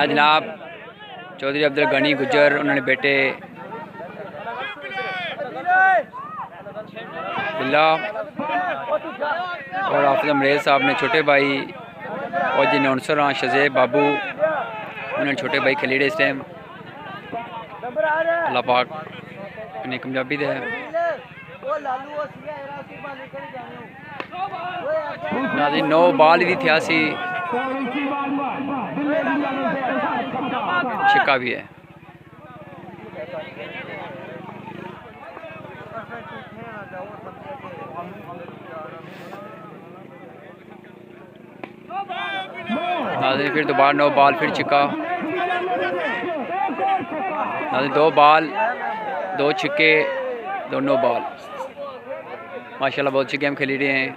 जनाब चौधरी अब्दुल गनी गुजर उन्होंने बेटे बिल्ला और हाफिज अमरेज साहब ने छोटे भाई और जी नौनसर शजेब बाबू उन्होंने छोटे भाई खलीड़े इस टाइम अल्लाह पाक उन्हें कामयाबी दे। नाज़रीन 9 बाल भी थे छिक्का भी है। नाज़रीन फिर दोबारा 9 बाल फिर छिक्का। नाज़रीन 2 बाल 2 छिक्के दोनों बाल माशाल्लाह बहुत अच्छी गेम खेली रहे हैं।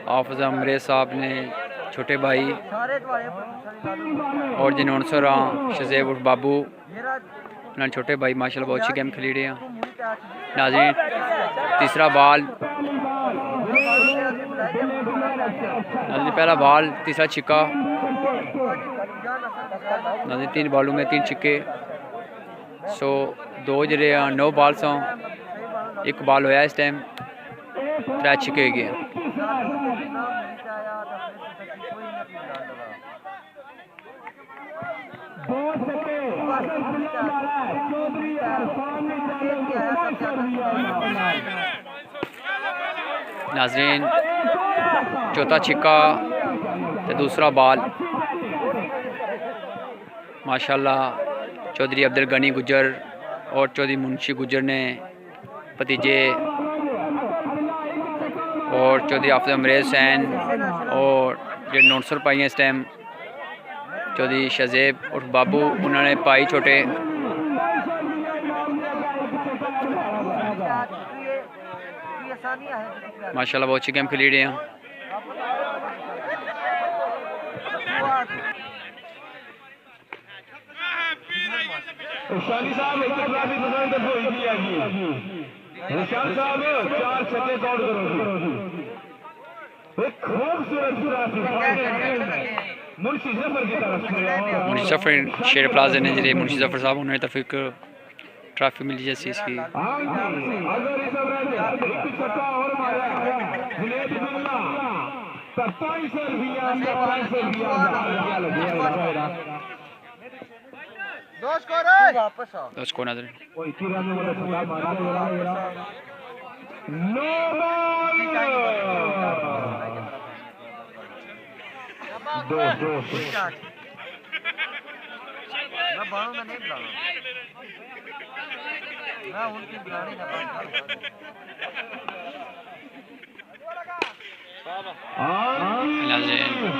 हाफिज अमरेज साहब ने छोटे भाई और जिनसर शजेब उर्फ बाबू ना छोटे भाई माशाल्लाह बहुत अच्छी गेम खेली रहे हैं। नाज़रीन तीसरा बाल नाज़रीन पहला बाल तीसरा छिक्का। नाज़रीन 3 बालों में 3 छिक्के। सो 2 जरे 9 बाल सौ 1 बाल होया इस टाइम 3 छिक्के गए। नाज़रीन चौथा छिक्का तो दूसरा बाल माशाल्लाह चौधरी अब्दुल गनी गुजर और चौधरी मुंशी गुजर ने भतीजे और चौधरी हाफिज अमरेज सैन और जो नौनसर पाई हैं इस टाइम चौधरी शजेब और बाबू उन्होंने पाई छोटे। माशाल्लाह बहुत अच्छी गेम खेली रहे हैं। मुंशी जफर शेर प्लाजा ने जी मुंशी जफर साहब उन्होंने तफीक ट्रॉफी मिली जैसी इसकी। दोस्त को नजर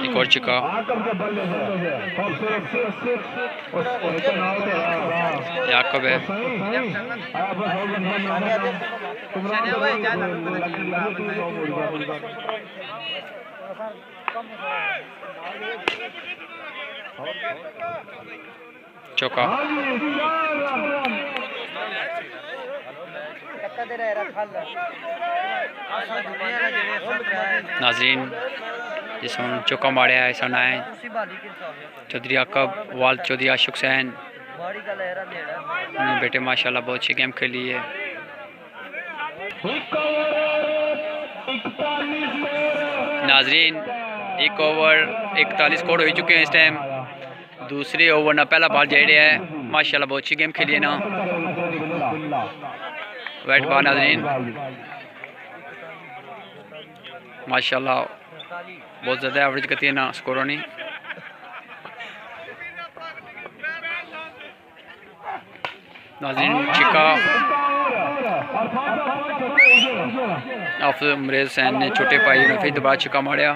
एक और छिक्का। याकूब है चौका। नाज़रीन जिसमें चौका मारिया है ऐसा ना है चौधरी याकूब वाल चौधरी आशुक सैन बेटे माशाल्लाह बहुत अच्छी गेम खेली है। नाज़रीन 1 ओवर 41 स्कोर हो चुके हैं इस टाइम। दूसरे ओवर ना पहला बॉल जा रहा है माशाल्लाह बहुत अच्छी गेम खेली है ना वाइट बॉल। नाज़रीन माशाल्लाह बहुत ज़्यादा एवरेज करती है ना स्कोरों नहीं। नाज़रीन छिक्का हाफिज अमरेज सैन ने छोटे भाई ने फिर दोबारा छिक्का मारिया।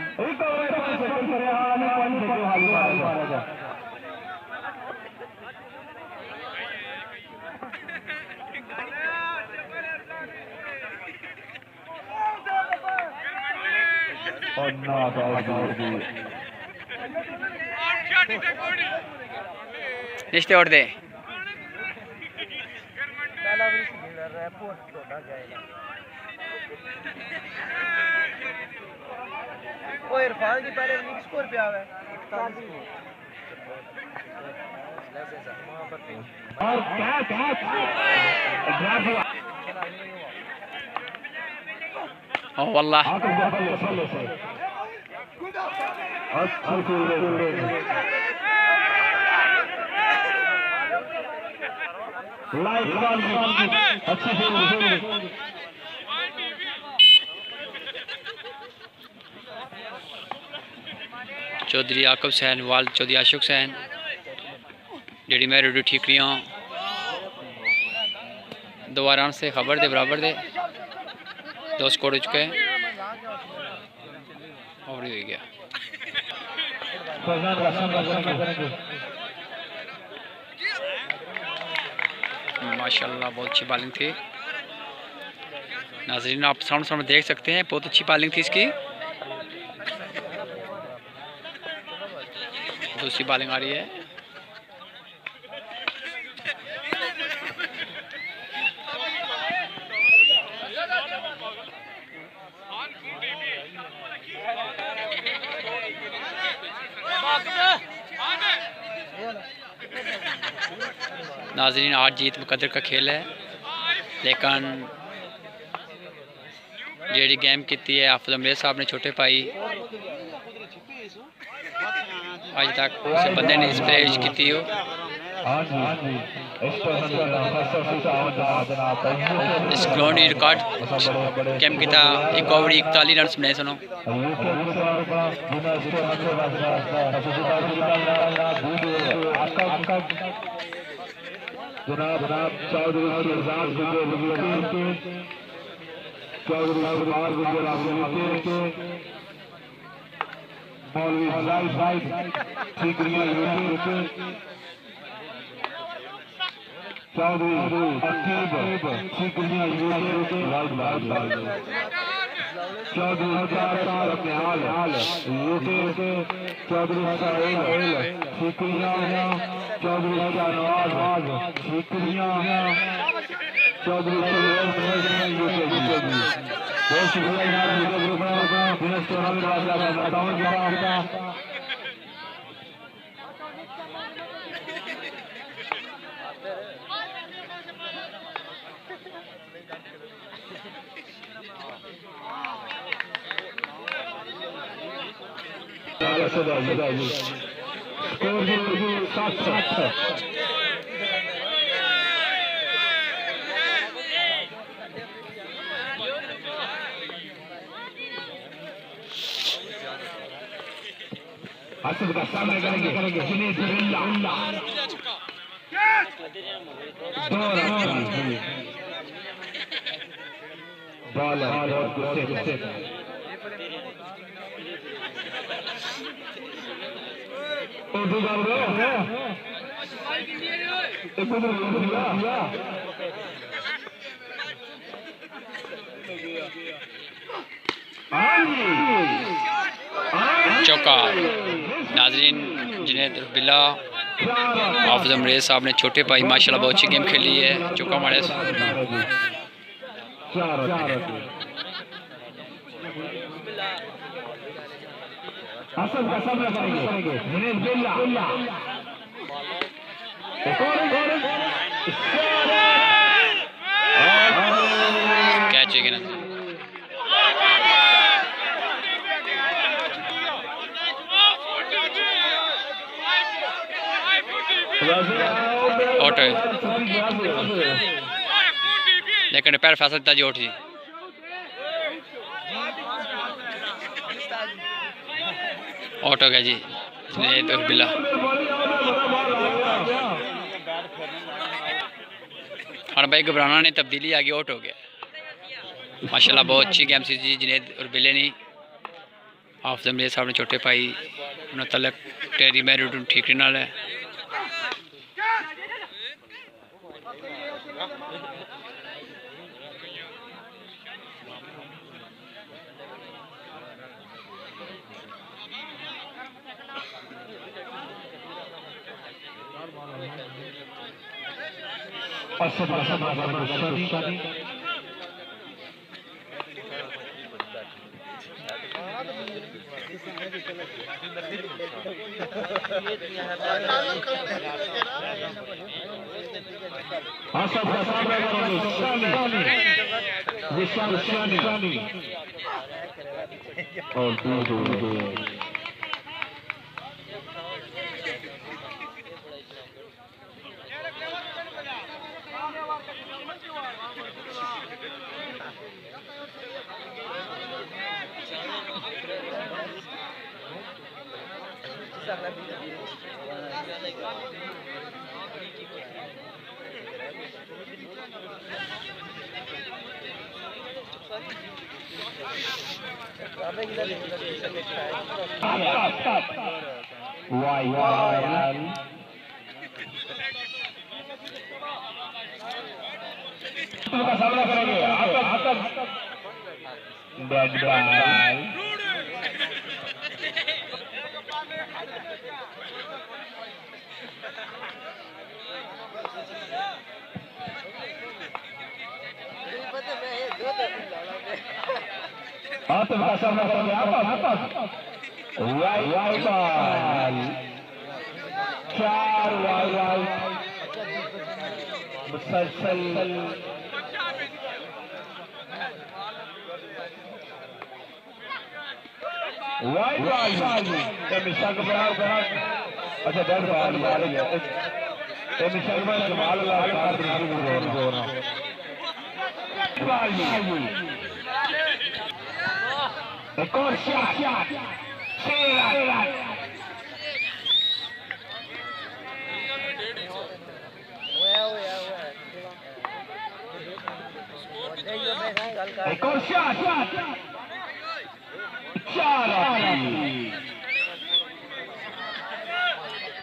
निश्ते और दे वो इरफान की पहले लीग स्कोर पे आवे 41 और क्या ओ वल्लाह चौधरी आकब सैन वाल चौधरी आशुक सैन जेडी मैं रेडियो ठीक रही हूँ 2 रन से खबर दे बराबर दे 2 स्कोर हो चुके हैं और हो गया। माशाल्लाह बहुत अच्छी बॉलिंग थी नाजरीन, आप सामने देख सकते हैं, बहुत अच्छी बॉलिंग थी इसकी। दूसरी बॉलिंग आ रही है। नाजरीन, आज जीत मुकद्दर का खेल है, लेकिन जेडी गेम की है हाफिज अमरीर साहब ने छोटे भाई आज तक उस बंदे ने स्प्रेज की हो। इस ग्राउंड रिकॉर्ड गेम किया 1 ओवर 41 रन बनाए सुनो। का सामने करेंगे जुनैद बिल्ला बॉलर गुस्से चौका। नाजरीन, जुनैद बिल्ला हाफिज अमरीर साहब ने छोटे भाई माशाल्लाह बहुत अच्छी गेम खेली है। चौका मारे कैच है ना। आउट है, लेकिन पैर फैसल दिता जी आउट जी। आउट हो गया जी जुनैद बिल्ला। हाँ भाई घबराना नहीं, तब्दीली आ गई, आउट हो गया। माशाल्लाह बहुत अच्छी गेम सी जी जुनैद और बिल्ले ने। हाफिज अमरीर साहब ने छोटे भाई उन्होंने तलक टेरी मैरिड ठीक नाल है। असद असद गुस्सानी असद असद गुस्सानी गुस्सानी और दो वाह का सामना करेंगे आतब बैट बॉल आतब का सामना करेंगे आतब वाई बॉल 4 वाई मुसलसल वाइड बॉल ये मिसाल का बड़ा अच्छा डेड बॉल मार गया ये मिसाल में जमाल अल्लाह का दूसरी गोल बॉल एक और शॉट शेरा एक और शॉट